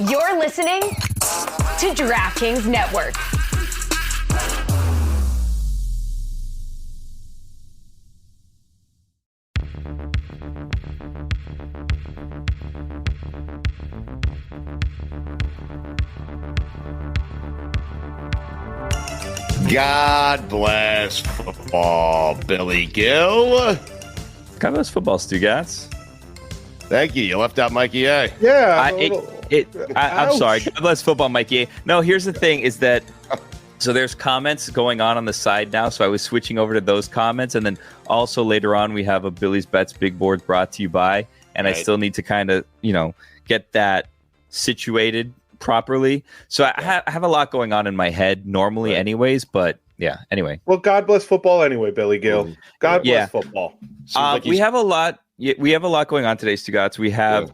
You're listening to DraftKings Network. God bless football, Billy Gill. God bless football, Stugotz. Thank you. You left out Mikey A. Yeah. I'm sorry. God bless football, Mikey A. No, here's the thing is that, so there's comments going on the side now, so I was switching over to those comments, and then also later on we have a Billy's Bets Big Board brought to you by, and right. I still need to kind of, get that situated properly. So I have a lot going on in my head normally right. anyways, but yeah, anyway. Well, God bless football anyway, Billy Gill. God bless football. We have a lot. We have a lot going on today, Stugotz. We have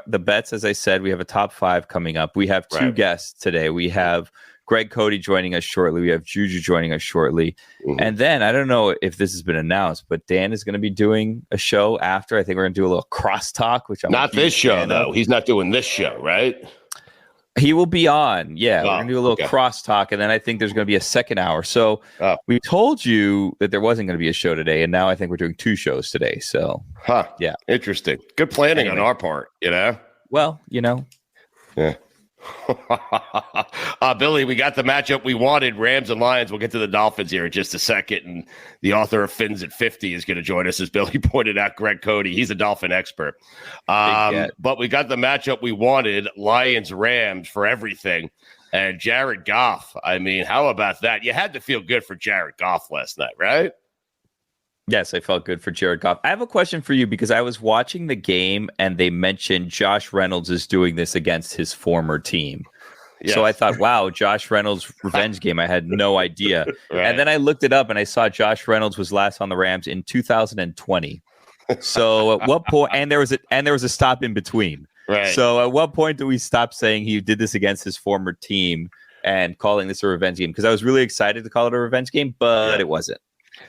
the bets, as I said. We have a top 5 coming up. We have 2 guests today. We have Greg Cote joining us shortly. We have Juju joining us shortly. Mm-hmm. And then, I don't know if this has been announced, but Dan is going to be doing a show after. I think we're going to do a little crosstalk, which I'm not this show, though. He's not doing this show, right? He will be on. Yeah, we're going to do a little crosstalk, and then I think there's going to be a second hour. So we told you that there wasn't going to be a show today, and now I think we're doing 2 shows today. So, yeah. Interesting. Good planning on our part, Well, Yeah. Billy, we got the matchup we wanted, Rams and Lions. We'll get to the Dolphins here in just a second, and the author of Fins at 50 is going to join us, as Billy pointed out. Greg Cote, he's a Dolphin expert. But we got the matchup we wanted, Lions-Rams for everything, and Jared Goff. I mean, how about that? You had to feel good for Jared Goff last night, right? Yes, I felt good for Jared Goff. I have a question for you because I was watching the game and they mentioned Josh Reynolds is doing this against his former team. Yes. So I thought, wow, Josh Reynolds' revenge game. I had no idea. Right. And then I looked it up and I saw Josh Reynolds was last on the Rams in 2020. So at what point? And there was a stop in between. Right. So at what point do we stop saying he did this against his former team and calling this a revenge game? Because I was really excited to call it a revenge game, but it wasn't.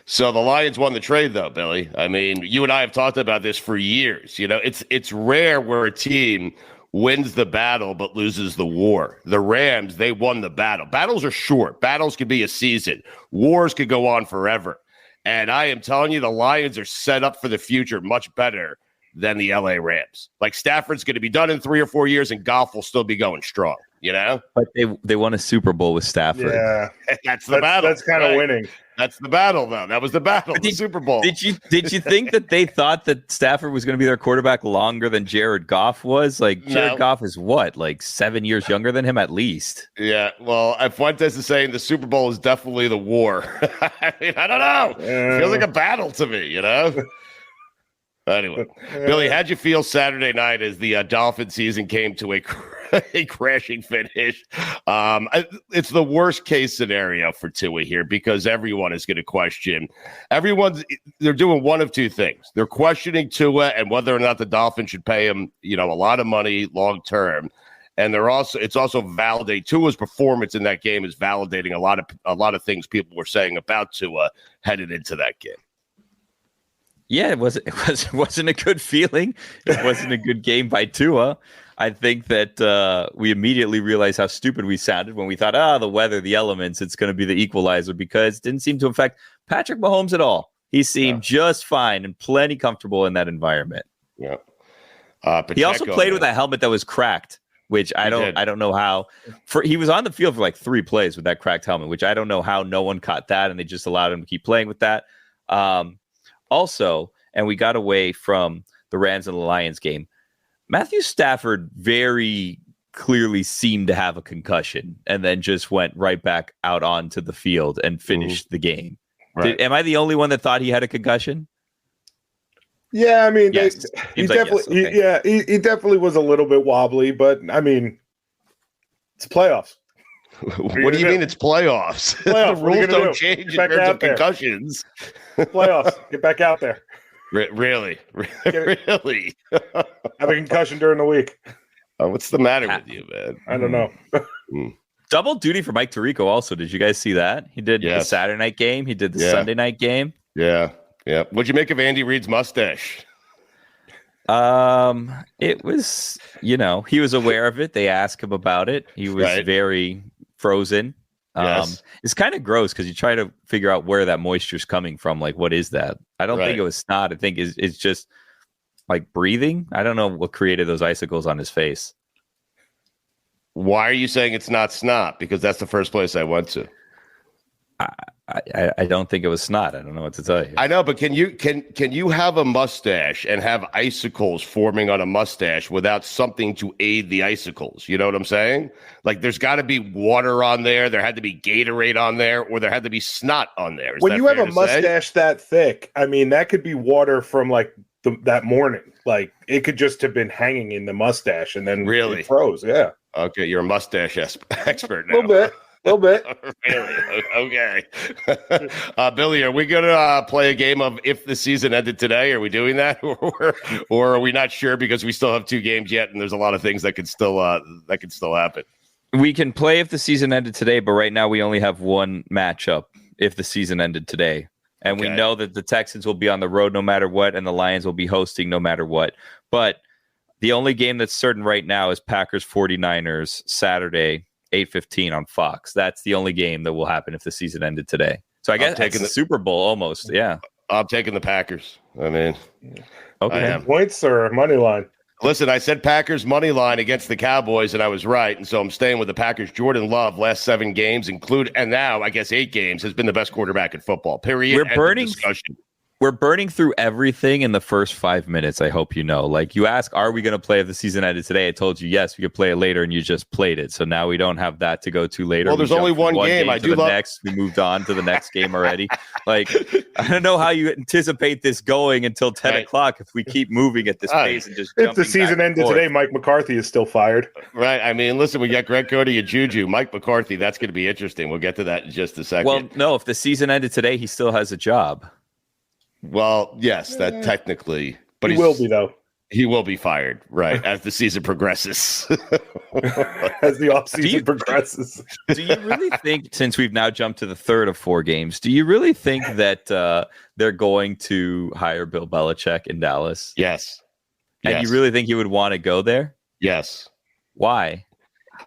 So the Lions won the trade, though, Billy. I mean, you and I have talked about this for years. It's rare where a team wins the battle but loses the war. The Rams, they won the battle. Battles are short. Battles could be a season. Wars could go on forever. And I am telling you, the Lions are set up for the future much better than the LA Rams. Like, Stafford's going to be done in 3 or 4 years, and Goff will still be going strong. But they won a Super Bowl with Stafford. Yeah, that's the battle. That's kind of winning. That's the battle, though. That was the battle, the Super Bowl. Did you think that they thought that Stafford was going to be their quarterback longer than Jared Goff was? Jared Goff is what, 7 years younger than him at least? Yeah, well, Fuentes is saying the Super Bowl is definitely the war. I mean, I don't know. It feels like a battle to me, Anyway, Billy, how'd you feel Saturday night as the Dolphin season came to a crashing finish? It's the worst case scenario for Tua here because everyone is going to question. They're doing one of 2 things. They're questioning Tua and whether or not the Dolphins should pay him, a lot of money long term. And it's also validating Tua's performance in that game is validating a lot of things people were saying about Tua headed into that game. Yeah, it wasn't a good feeling. It wasn't a good game by Tua. I think that we immediately realized how stupid we sounded when we thought, the weather, the elements, it's going to be the equalizer because it didn't seem to affect Patrick Mahomes at all. He seemed just fine and plenty comfortable in that environment. Yeah. He also played with a helmet that was cracked, which I don't know how. He was on the field for 3 plays with that cracked helmet, which I don't know how no one caught that and they just allowed him to keep playing with that. Also, and we got away from the Rams and the Lions game, Matthew Stafford very clearly seemed to have a concussion and then just went right back out onto the field and finished the game. Right. Am I the only one that thought he had a concussion? Yeah, I mean, yes. He definitely was a little bit wobbly, but I mean, it's playoffs. What do you mean it's playoffs? The rules don't change in terms of concussions. Playoffs. Get back out there. Really? Really? Have a concussion during the week. What's the matter with you, man? I don't know. Double duty for Mike Tirico also. Did you guys see that? He did the Saturday night game. He did the Sunday night game. Yeah. What'd you make of Andy Reid's mustache? It was, he was aware of it. They asked him about it. He was very frozen. Yes. It's kind of gross because you try to figure out where that moisture's coming from. Like, what is that? I don't think it was snot. I think it's just like breathing. I don't know what created those icicles on his face. Why are you saying it's not snot? Because that's the first place I went to. I don't think it was snot. I don't know what to tell you. I know, but can you have a mustache and have icicles forming on a mustache without something to aid the icicles? You know what I'm saying? Like, there's got to be water on there. There had to be Gatorade on there, or there had to be snot on there. When you have a mustache that thick, I mean, that could be water from like that morning. Like, it could just have been hanging in the mustache and then it froze. Yeah. Okay, you're a mustache expert now. A little bit. Really? Okay. Billy, are we going to play a game of if the season ended today? Are we doing that, or are we not sure because we still have 2 games yet, and there's a lot of things that could still happen? We can play if the season ended today, but right now we only have one matchup if the season ended today, and we know that the Texans will be on the road no matter what, and the Lions will be hosting no matter what. But the only game that's certain right now is Packers 49ers Saturday, 8:15 on Fox. That's the only game that will happen if the season ended today. So I guess it's the Super Bowl almost. Yeah. I'm taking the Packers. I mean, okay. Points or money line? Listen, I said Packers money line against the Cowboys, and I was right. And so I'm staying with the Packers. Jordan Love, last 7 games and now I guess 8 games, has been the best quarterback in football. Period. We're burning through everything in the first 5 minutes. I hope you know. Like, you ask, are we going to play if the season ended today? I told you, yes, we could play it later, and you just played it. So now we don't have that to go to later. Well, there's only one game. I do love. We moved on to the next game already. Like, I don't know how you anticipate this going until 10 o'clock if we keep moving at this pace and just. If the season ended today, Mike McCarthy is still fired. Right. I mean, listen, we got Greg Cote and Juju, Mike McCarthy. That's going to be interesting. We'll get to that in just a second. Well, no, if the season ended today, he still has a job. Well, yes, that technically, but he will be, though. He will be fired, right, as the season progresses. As the offseason progresses. Do you really think, since we've now jumped to the third of 4 games, do you really think that they're going to hire Bill Belichick in Dallas? Yes. And you really think he would want to go there? Yes. Why?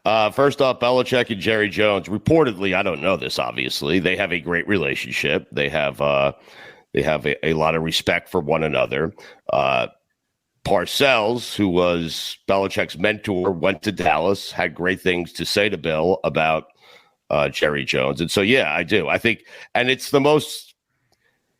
First off, Belichick and Jerry Jones, reportedly, I don't know this, obviously, they have a great relationship. They have a lot of respect for one another. Parcells, who was Belichick's mentor, went to Dallas, had great things to say to Bill about Jerry Jones. And so, yeah, I do. I think, and it's the most,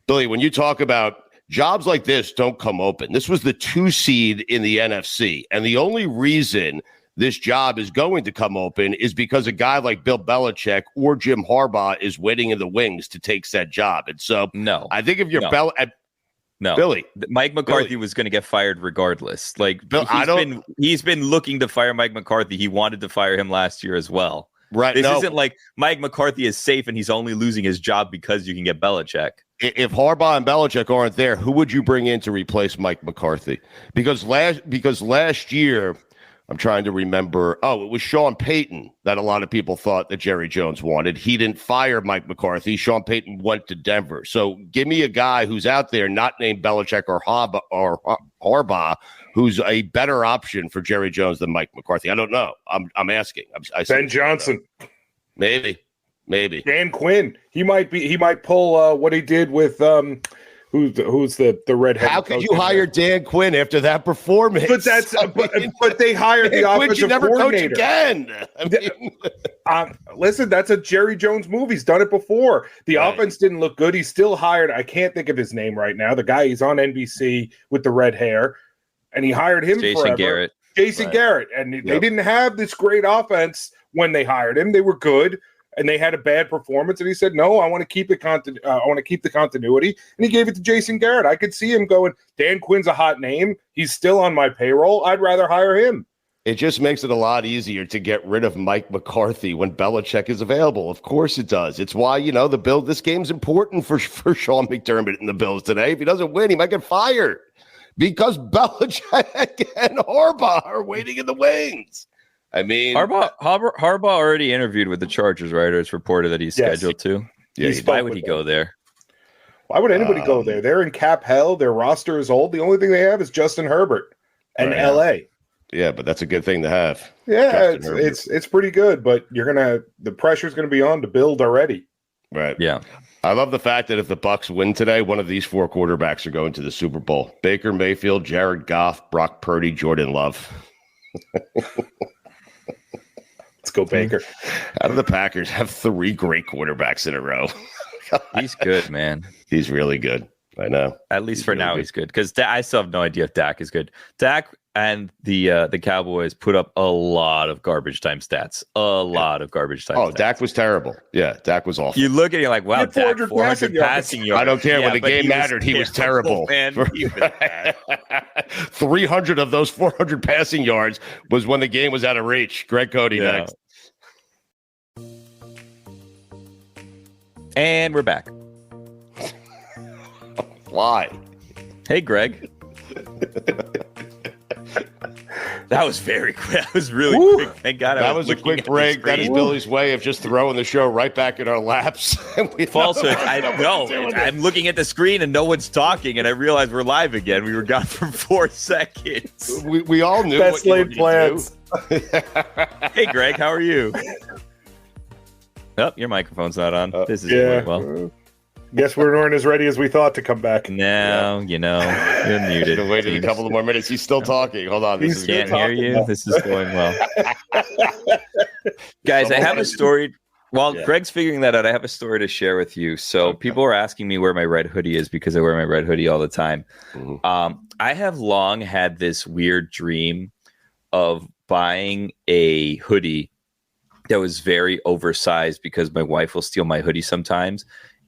Billy, when you talk about jobs like this don't come open. This was the 2 seed in the NFC. And the only reason this job is going to come open is because a guy like Bill Belichick or Jim Harbaugh is waiting in the wings to take said job. And so, no, I think if you're Billy, Mike McCarthy was going to get fired regardless. Like, Bill, he's been looking to fire Mike McCarthy. He wanted to fire him last year as well. Right. This isn't like Mike McCarthy is safe and he's only losing his job because you can get Belichick. If Harbaugh and Belichick aren't there, who would you bring in to replace Mike McCarthy? Because last year, I'm trying to remember. Oh, it was Sean Payton that a lot of people thought that Jerry Jones wanted. He didn't fire Mike McCarthy. Sean Payton went to Denver. So give me a guy who's out there not named Belichick or Harbaugh, who's a better option for Jerry Jones than Mike McCarthy. I don't know. I'm asking. Ben Johnson. Maybe. Dan Quinn. He might pull what he did with who's the redhead. How could you hire Dan Quinn after that performance? But but they hired the offensive coordinator again. Listen, that's a Jerry Jones move. He's done it before. The offense didn't look good. He still hired. I can't think of his name right now. The guy, he's on NBC with the red hair, and he hired him Jason Garrett. And they didn't have this great offense when they hired him. They were good. And they had a bad performance, and he said, "No, I want to keep the continuity." And he gave it to Jason Garrett. I could see him going, "Dan Quinn's a hot name. He's still on my payroll. I'd rather hire him." It just makes it a lot easier to get rid of Mike McCarthy when Belichick is available. Of course it does. It's why, this game's important for Sean McDermott and the Bills today. If he doesn't win, he might get fired because Belichick and Harbaugh are waiting in the wings. I mean, Harbaugh already interviewed with the Chargers, right? Or it's reported that he's scheduled to. Yeah, why would he go there? Why would anybody go there? They're in cap hell. Their roster is old. The only thing they have is Justin Herbert and LA. Yeah, but that's a good thing to have. Yeah, it's pretty good, but the pressure's gonna be on to build already. Right. Yeah. I love the fact that if the Bucs win today, one of these 4 quarterbacks are going to the Super Bowl. Baker Mayfield, Jared Goff, Brock Purdy, Jordan Love. Let's go, Baker. How do the Packers have 3 great quarterbacks in a row? He's good, man. He's really good. I know. At least for now, he's good. Because I still have no idea if Dak is good. Dak and the Cowboys put up a lot of garbage time stats. Oh, Dak was terrible. Yeah, Dak was awful. You look at it, you're like, wow, Dak, 400 passing yards. I don't care. When the game mattered, he was terrible. Man. 300 of those 400 passing yards was when the game was out of reach. Greg Cote next. And we're back. Why? Hey, Greg. That was very quick. That was really quick. Thank God. That was a quick break. That is Billy's way of just throwing the show right back in our laps. Falsehood. I'm looking at the screen and no one's talking, and I realize we're live again. We were gone for 4 seconds. We all knew. Best laid plans. Hey, Greg, how are you? Oh, your microphone's not on. This is going well. Guess we weren't as ready as we thought to come back. No, you're muted. Should waited a couple of more minutes. He's still talking. Hold on. Can't hear you. This is going well. Guys, I have a story. While Greg's figuring that out, I have a story to share with you. So people are asking me where my red hoodie is because I wear my red hoodie all the time. Mm-hmm. I have long had this weird dream of buying a hoodie that was very oversized because my wife will steal my hoodie sometimes.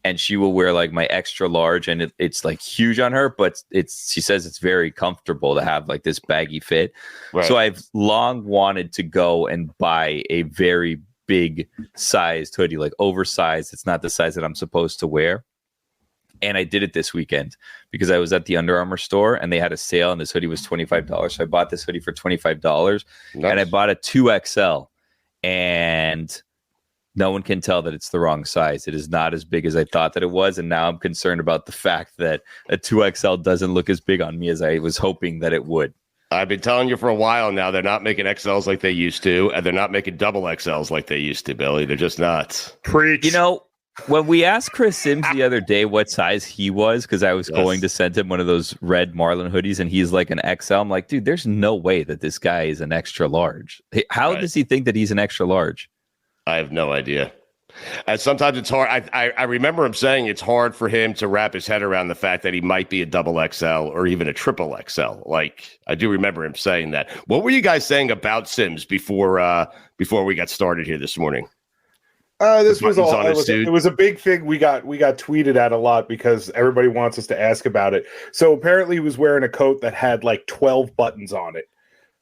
And she will wear like my extra large, and it's like huge on her, but she says it's very comfortable to have like this baggy fit. Right. So I've long wanted to go and buy a very big sized hoodie, like oversized. It's not the size that I'm supposed to wear. And I did it this weekend because I was at the Under Armour store and they had a sale and this hoodie was $25. So I bought this hoodie for $25 and I bought a 2XL, and no one can tell that it's the wrong size. It is not as big as I thought that it was. And now I'm concerned about the fact that a 2XL doesn't look as big on me as I was hoping that it would. I've been telling you for a while now, they're not making XLs like they used to, and they're not making double XLs like they used to, Billy. They're just not. Preach. You know, when we asked Chris Sims the other day what size he was, because I was going to send him one of those red Marlin hoodies, and he's like an XL. I'm like, dude, there's no way that this guy is an extra large. How does he think that he's an extra large? I have no idea. And sometimes it's hard. I remember him saying it's hard for him to wrap his head around the fact that he might be a double XL or even a triple XL. Like, I do remember him saying that. What were you guys saying about Sims before we got started here this morning? This was all. It was a big thing. We got tweeted at a lot because everybody wants us to ask about it. So apparently, he was wearing a coat that had like 12 buttons on it.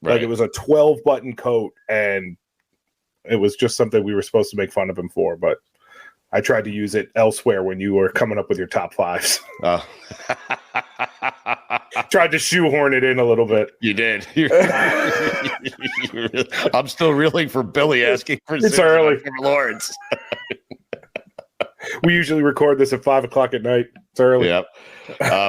Right. Like it was a 12-button coat, and it was just something we were supposed to make fun of him for, but I tried to use it elsewhere when you were coming up with your top fives. Oh. Tried to shoehorn it in a little bit. You did. I'm still reeling for Billy asking for it's early for Lawrence. We usually record this at 5:00 at night. It's early. Yep.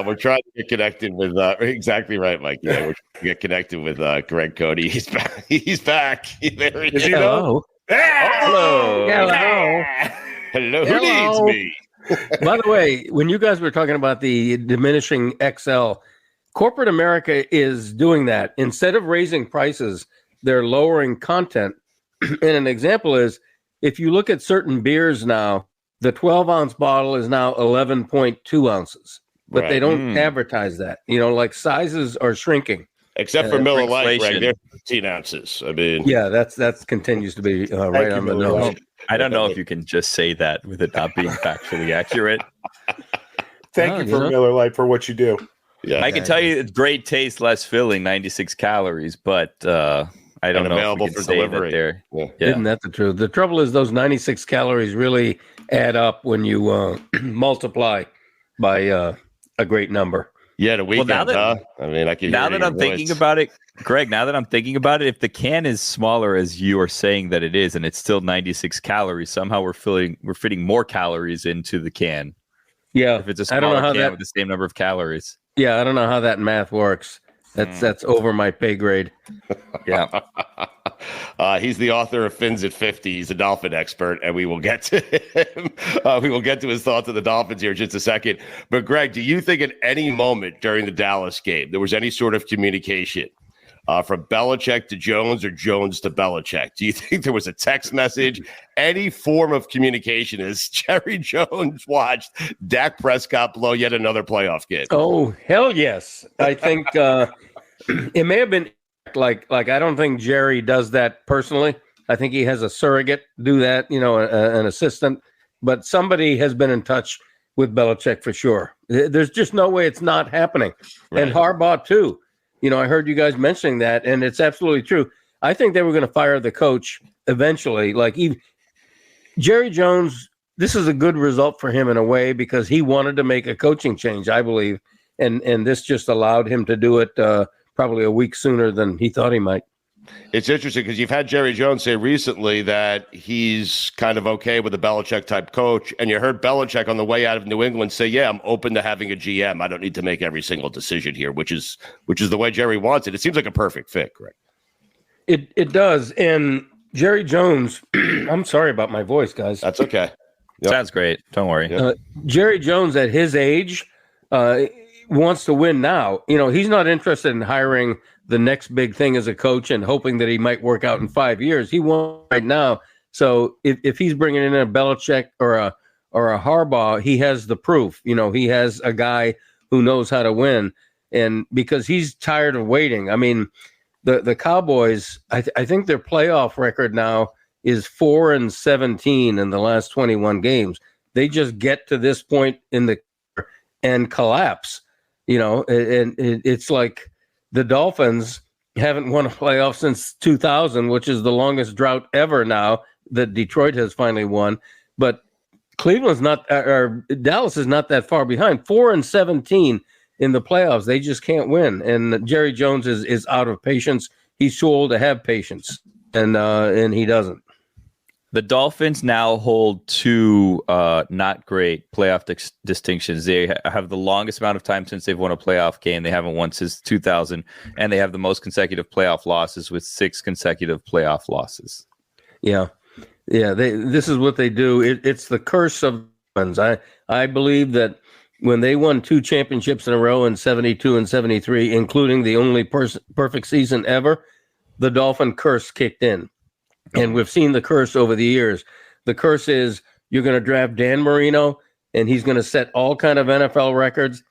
We're trying to get connected with exactly right, Mike. Yeah, we're trying to get connected with Greg Cote. He's back. He's back. There he is. Hello. Hello. Hello. Hello. Who needs me? By the way, when you guys were talking about the diminishing XL, corporate America is doing that. Instead of raising prices, they're lowering content. And an example is, if you look at certain beers now, the 12-ounce bottle is now 11.2 ounces. But they don't advertise that. You know, like sizes are shrinking. Except for Miller Lite, Greg, they're 15 ounces. I mean, yeah, that continues to be right on the nose. I don't know if you can just say that with it not being factually accurate. Thank you for Miller Lite for what you do. Yeah, I can tell you it's great taste, less filling, 96 calories, but I don't know available if we can for delivery. That yeah. Isn't that the truth? The trouble is those 96 calories really add up when you multiply by a great number. Yeah, the weekend, I mean, I can. Now that I'm thinking about it, Greg, if the can is smaller as you are saying that it is, and it's still 96 calories, somehow we're fitting more calories into the can. Yeah. If it's a smaller can with the same number of calories. Yeah, I don't know how that math works. That's over my pay grade. Yeah. He's the author of Fins at 50. He's a Dolphin expert, and we will get to him. We will get to his thoughts on the Dolphins here in just a second. But, Greg, do you think at any moment during the Dallas game there was any sort of communication from Belichick to Jones or Jones to Belichick? Do you think there was a text message, any form of communication as Jerry Jones watched Dak Prescott blow yet another playoff game? Oh, hell yes. I think it may have been like I don't think Jerry does that personally. I think he has a surrogate do that, an assistant. But somebody has been in touch with Belichick for sure. There's just no way it's not happening. Right. And Harbaugh, too. I heard you guys mentioning that, and it's absolutely true. I think they were going to fire the coach eventually. Jerry Jones, this is a good result for him in a way because he wanted to make a coaching change, I believe, and this just allowed him to do it probably a week sooner than he thought he might. It's interesting because you've had Jerry Jones say recently that he's kind of okay with a Belichick-type coach, and you heard Belichick on the way out of New England say, yeah, I'm open to having a GM. I don't need to make every single decision here, which is the way Jerry wants it. It seems like a perfect fit, correct? It does, and Jerry Jones, I'm sorry about my voice, guys. That's okay. Yep. Sounds great. Don't worry. Jerry Jones at his age wants to win now. He's not interested in hiring the next big thing as a coach and hoping that he might work out in 5 years. He wants right now. So if he's bringing in a Belichick or a Harbaugh, he has the proof. He has a guy who knows how to win, and because he's tired of waiting. I mean, the Cowboys, I think their playoff record now is 4-17 in the last 21 games. They just get to this point and collapse. And it's like the Dolphins haven't won a playoff since 2000, which is the longest drought ever now that Detroit has finally won. But Cleveland's or Dallas is not that far behind. 4-17 in the playoffs. They just can't win. And Jerry Jones is out of patience. He's too old to have patience, and he doesn't. The Dolphins now hold two not great playoff distinctions. They have the longest amount of time since they've won a playoff game. They haven't won since 2000, and they have the most consecutive playoff losses with 6 consecutive playoff losses. Yeah. This is what they do. It's the curse of Dolphins. I believe that when they won 2 championships in a row in 72 and 73, including the only perfect season ever, the Dolphin curse kicked in. And we've seen the curse over the years. The curse is you're going to draft Dan Marino, and he's going to set all kind of NFL records.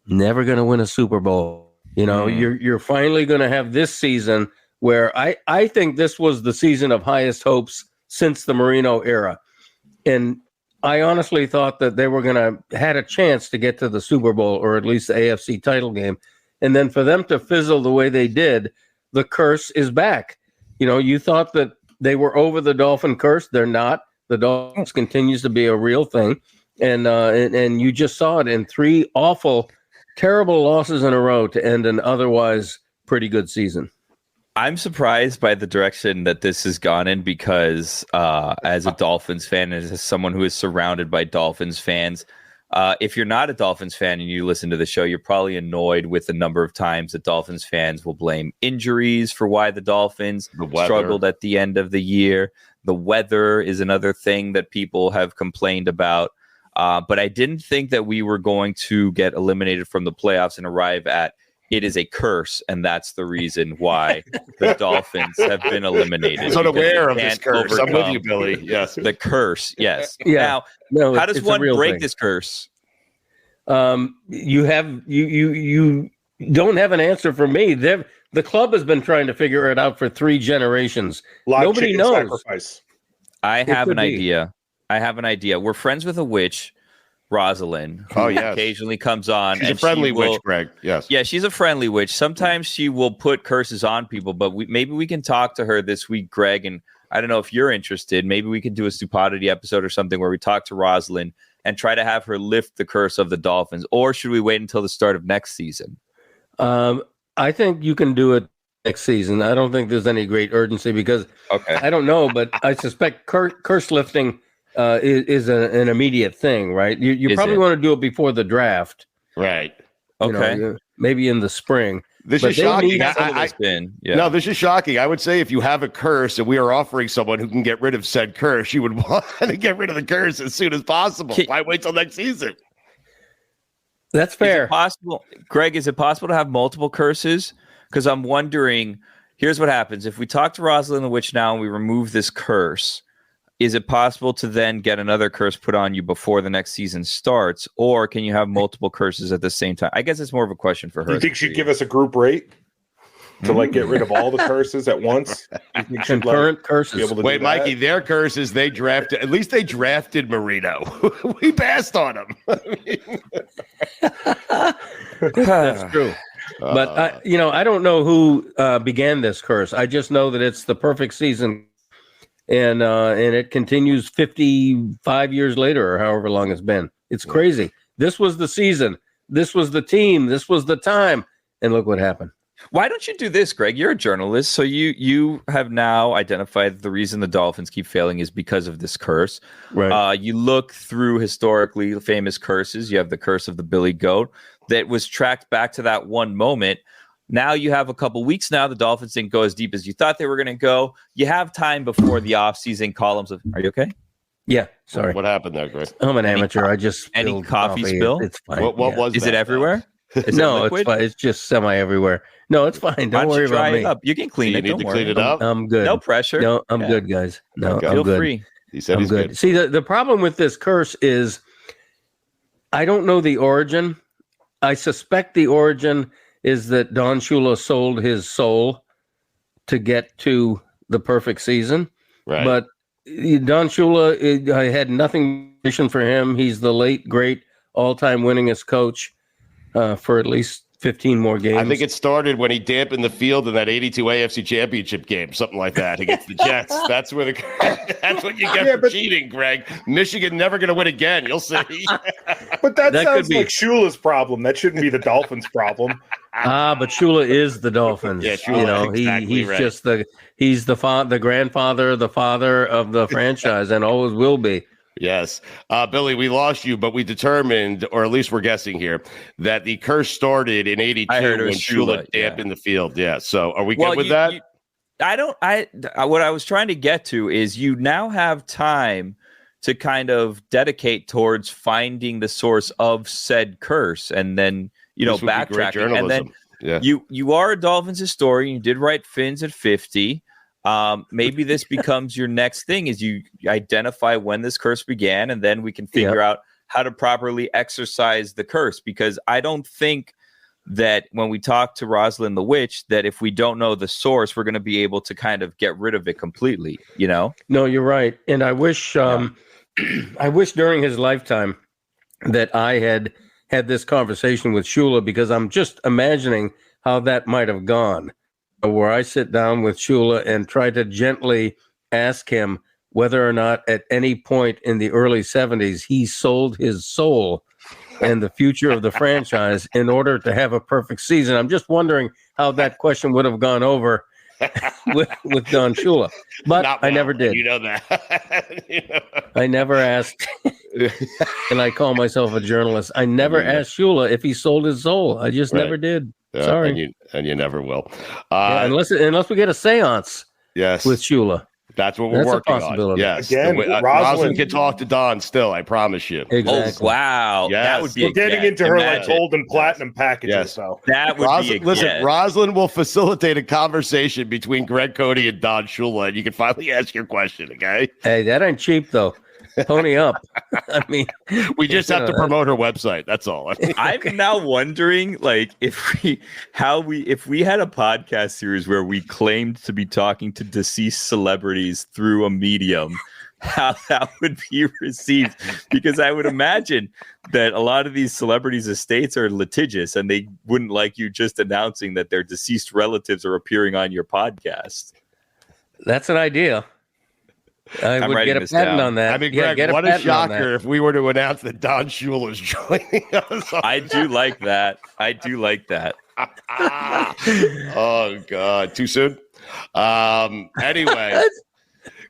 Never going to win a Super Bowl. You're finally going to have this season where I think this was the season of highest hopes since the Marino era. And I honestly thought that they were going to had a chance to get to the Super Bowl or at least the AFC title game. And then for them to fizzle the way they did, the curse is back. You thought that they were over the Dolphin curse. They're not. The Dolphins continues to be a real thing. And you just saw it in 3 awful, terrible losses in a row to end an otherwise pretty good season. I'm surprised by the direction that this has gone in because as a Dolphins fan, as someone who is surrounded by Dolphins fans, if you're not a Dolphins fan and you listen to the show, you're probably annoyed with the number of times that Dolphins fans will blame injuries for why the Dolphins struggled at the end of the year. The weather is another thing that people have complained about. But I didn't think that we were going to get eliminated from the playoffs and arrive at it is a curse, and that's the reason why the Dolphins have been eliminated. I was unaware of this curse. I'm with you, Billy. Yes. The curse, yes. Yeah. Now, how does one break this curse? You don't have an answer for me. The club has been trying to figure it out for 3 generations. Nobody knows. Sacrifice. I have an idea. We're friends with a witch, Rosalind, who occasionally comes on. She's a friendly witch, Greg. Yes. Yeah, she's a friendly witch. Sometimes she will put curses on people, but maybe we can talk to her this week, Greg. And I don't know if you're interested. Maybe we could do a Stupidity episode or something where we talk to Rosalind and try to have her lift the curse of the Dolphins. Or should we wait until the start of next season? I think you can do it next season. I don't think there's any great urgency because I don't know, but I suspect curse lifting is an immediate thing, right? You probably want to do it before the draft, right? Okay, maybe in the spring. This is shocking. No, this is shocking. I would say if you have a curse and we are offering someone who can get rid of said curse, you would want to get rid of the curse as soon as possible. Why wait till next season? That's fair. Is it possible, Greg, is it possible to have multiple curses? Because I'm wondering, here's what happens. If we talk to Rosalind the Witch now and we remove this curse, is it possible to then get another curse put on you before the next season starts? Or can you have multiple curses at the same time? I guess it's more of a question for her. Do you think she'd give us a group rate to get rid of all the curses at once? Concurrent curses. Wait, Mikey, their curses, they drafted, at least they drafted Marino. We passed on him. That's true. But, I don't know who began this curse. I just know that it's the perfect season. And it continues 55 years later or however long it's been. It's crazy. This was the season. This was the team. This was the time. And look what happened. Why don't you do this, Greg? You're a journalist, so you have now identified the reason the Dolphins keep failing is because of this curse. Right. You look through historically famous curses. You have the curse of the Billy Goat that was tracked back to that one moment. Now you have a couple weeks now. The Dolphins didn't go as deep as you thought they were going to go. You have time before the offseason columns of. Are you okay? Yeah. Sorry. What happened there, Greg? I'm an amateur. I just any coffee spill. It's fine. What was? Is it everywhere? No, it's fine. It's just semi everywhere. No, it's fine. Don't worry about me. You can clean it. You need to clean it up. I'm good. No pressure. No, I'm good, guys. No, Okay. I'm Feel good. free. He said I'm he's good. See, the problem with this curse is I don't know the origin. I suspect the origin is that Don Shula sold his soul to get to the perfect season. Right. But Don Shula, I had nothing for him. He's the late, great, all-time winningest coach for at least 15 more games. I think it started when he dampened the field in that 82 AFC Championship game, something like that, against the Jets. That's where that's what you get for cheating, Greg. Michigan never going to win again. You'll see. But that sounds like Shula's problem. That shouldn't be the Dolphins' problem. But Shula is the Dolphins. Yeah, Shula, he's right. just the grandfather, the father of the franchise, and always will be. Yes. Billy, we lost you, but we determined, or at least we're guessing here, that the curse started in 82 when Shula dampened the field. Yeah. So are we good with that? What I was trying to get to is you now have time to kind of dedicate towards finding the source of said curse and then, backtracking. And then you are a Dolphins historian. You did write Fins at 50. Maybe this becomes your next thing is you identify when this curse began, and then we can figure out how to properly exercise the curse, because I don't think that when we talk to Rosalind the Witch, that if we don't know the source, we're going to be able to kind of get rid of it completely, No, you're right. And I wish, I wish during his lifetime that I had this conversation with Shula, because I'm just imagining how that might have gone. Where I sit down with Shula and try to gently ask him whether or not at any point in the early 70s he sold his soul and the future of the franchise in order to have a perfect season. I'm just wondering how that question would have gone over with Don Shula. But I never did. You know that. I never asked, and I call myself a journalist. I never asked Shula if he sold his soul. I just never did. Sorry. And you never will. Unless we get a seance with Shula. That's what we're working on. Yes. Again, Rosalind can talk to Don still, I promise you. Exactly. Oh, wow. Yes. That would be We're getting into her like gold and platinum packages. Yes. So that would be listen, Rosalind will facilitate a conversation between Greg Cote and Don Shula, and you can finally ask your question, okay? Hey, that ain't cheap, though. Pony up. I mean, we just have to promote her website. That's all. I'm now wondering, like, if we had a podcast series where we claimed to be talking to deceased celebrities through a medium, how that would be received, because I would imagine that a lot of these celebrities' estates are litigious and they wouldn't like you just announcing that their deceased relatives are appearing on your podcast. That's an idea. I would get a patent on that. I mean, Greg, what a shocker if we were to announce that Don Shula is joining us. I do like that. Oh, God. Too soon? Anyway,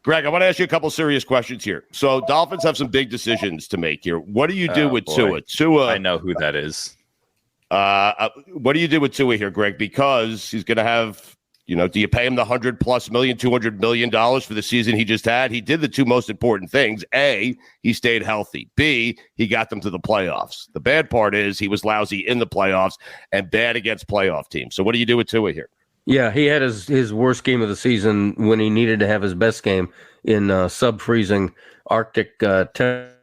Greg, I want to ask you a couple serious questions here. So Dolphins have some big decisions to make here. What do you do with Tua? I know who that is. What do you do with Tua here, Greg? Because he's going to have, do you pay him the $100+ million, $200 million for the season he just had? He did the two most important things. A, he stayed healthy. B, he got them to the playoffs. The bad part is he was lousy in the playoffs and bad against playoff teams. So what do you do with Tua here? Yeah, he had his worst game of the season when he needed to have his best game in sub-freezing Arctic temps,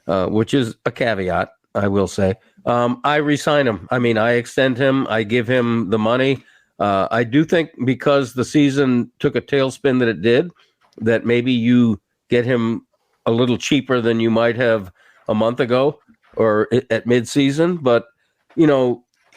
which is a caveat, I will say. I re-sign him. I mean, I extend him. I give him the money. I do think because the season took a tailspin that it did, that maybe you get him a little cheaper than you might have a month ago or at midseason. But,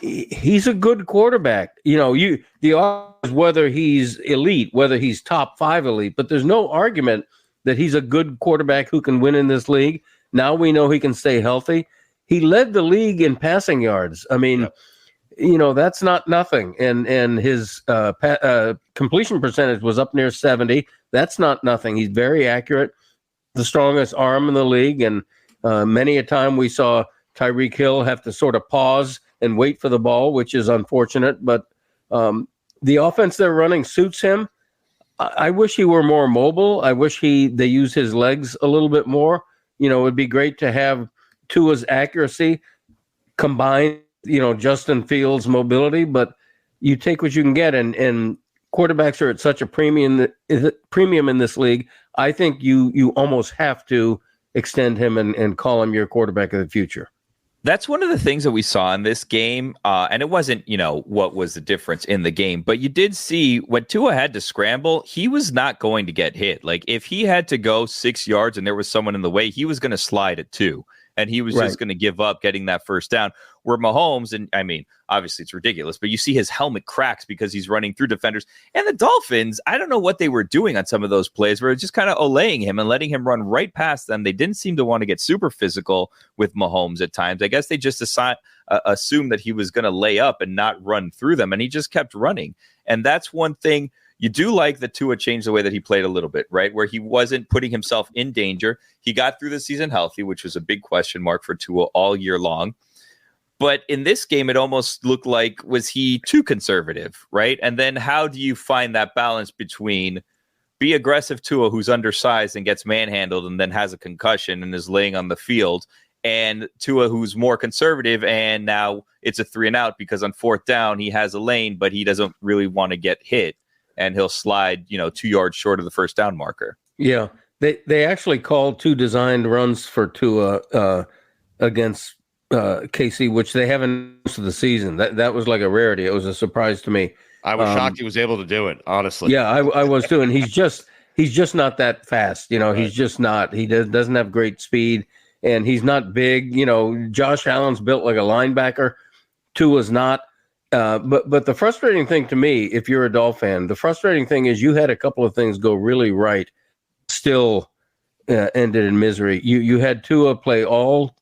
he's a good quarterback. The argument is whether he's elite, whether he's top 5 elite, but there's no argument that he's a good quarterback who can win in this league. Now we know he can stay healthy. He led the league in passing yards. I mean, that's not nothing. And his completion percentage was up near 70. That's not nothing. He's very accurate, the strongest arm in the league. And many a time we saw Tyreek Hill have to sort of pause and wait for the ball, which is unfortunate. But the offense they're running suits him. I wish he were more mobile. I wish they use his legs a little bit more. It would be great to have Tua's accuracy combined, Justin Fields' mobility, but you take what you can get, and quarterbacks are at such a premium in this league. I think you almost have to extend him and call him your quarterback of the future. That's one of the things that we saw in this game, and it wasn't, what was the difference in the game, but you did see when Tua had to scramble, he was not going to get hit. Like, if he had to go 6 yards and there was someone in the way, he was going to slide at 2. And he was just going to give up getting that first down. Where Mahomes, and I mean, obviously it's ridiculous, but you see his helmet cracks because he's running through defenders. And the Dolphins, I don't know what they were doing on some of those plays where it's just kind of olaying him and letting him run right past them. They didn't seem to want to get super physical with Mahomes at times. I guess they just assumed that he was going to lay up and not run through them. And he just kept running. And that's one thing. You do like that Tua changed the way that he played a little bit, right? Where he wasn't putting himself in danger. He got through the season healthy, which was a big question mark for Tua all year long. But in this game, it almost looked like, was he too conservative, right? And then how do you find that balance between be aggressive Tua, who's undersized and gets manhandled and then has a concussion and is laying on the field, and Tua, who's more conservative, and now it's a 3-and-out because on 4th down, he has a lane, but he doesn't really want to get hit. And he'll slide, 2 yards short of the first down marker. Yeah, they actually called 2 designed runs for Tua against KC, which they haven't most of the season. That was like a rarity. It was a surprise to me. I was shocked he was able to do it, honestly. Yeah, I was too. And he's just not that fast. Right. He's just not. He doesn't have great speed, and he's not big. Josh Allen's built like a linebacker. Tua's not. But the frustrating thing to me, if you're a Dolphin fan, the frustrating thing is you had a couple of things go really right, still ended in misery. You had Tua play all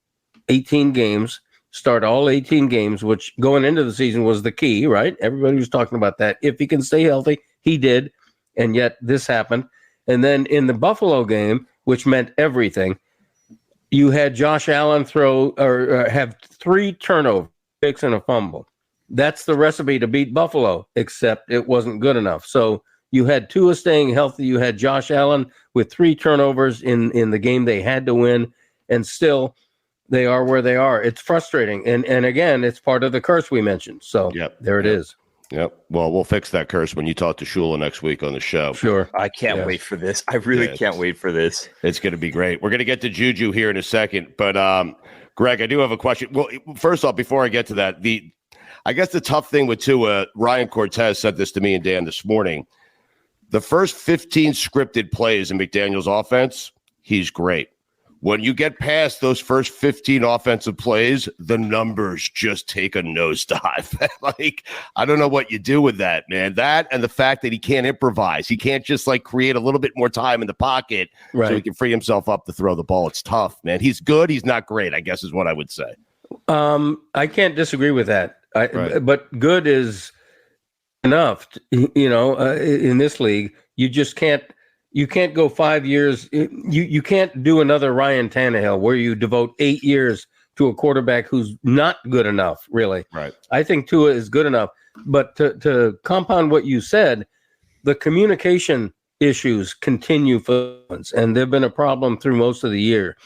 18 games, start all 18 games, which going into the season was the key, right? Everybody was talking about that. If he can stay healthy, he did, and yet this happened. And then in the Buffalo game, which meant everything, you had Josh Allen throw or have 3 turnovers, picks, and a fumble. That's the recipe to beat Buffalo, except it wasn't good enough. So you had Tua staying healthy. You had Josh Allen with 3 turnovers in the game they had to win, and still they are where they are. It's frustrating. And again, it's part of the curse we mentioned. So there it is. Yep. Well, we'll fix that curse when you talk to Shula next week on the show. Sure. I can't wait for this. I really can't wait for this. It's going to be great. We're going to get to Juju here in a second. But, Greg, I do have a question. Well, first off, before I get to that, I guess the tough thing with Tua, Ryan Cortez said this to me and Dan this morning. The first 15 scripted plays in McDaniel's offense, he's great. When you get past those first 15 offensive plays, the numbers just take a nosedive. Like, I don't know what you do with that, man. That and the fact that he can't improvise. He can't just create a little bit more time in the pocket so he can free himself up to throw the ball. It's tough, man. He's good. He's not great, I guess is what I would say. I can't disagree with that. But good is enough, in this league. You just can't You can't go 5 years. You can't do another Ryan Tannehill where you devote 8 years to a quarterback who's not good enough, really. Right. I think Tua is good enough. But to compound what you said, the communication issues continue for months, and they've been a problem through most of the year.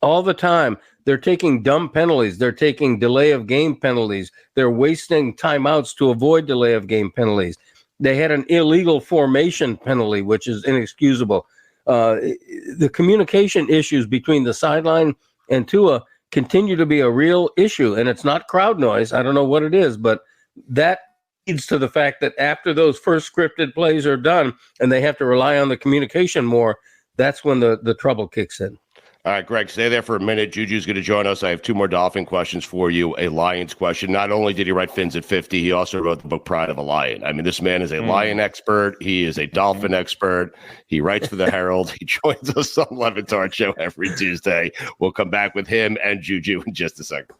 All the time, they're taking dumb penalties. They're taking delay of game penalties. They're wasting timeouts to avoid delay of game penalties. They had an illegal formation penalty, which is inexcusable. The communication issues between the sideline and Tua continue to be a real issue, and it's not crowd noise. I don't know what it is, but that leads to the fact that after those first scripted plays are done and they have to rely on the communication more, that's when the trouble kicks in. All right, Greg, stay there for a minute. Juju's going to join us. I have two more Dolphin questions for you, a Lions question. Not only did he write Fins at 50, he also wrote the book Pride of a Lion. I mean, this man is a Lion expert. He is a Dolphin expert. He writes for the Herald. He joins us on the Batard Show every Tuesday. We'll come back with him and Juju in just a second.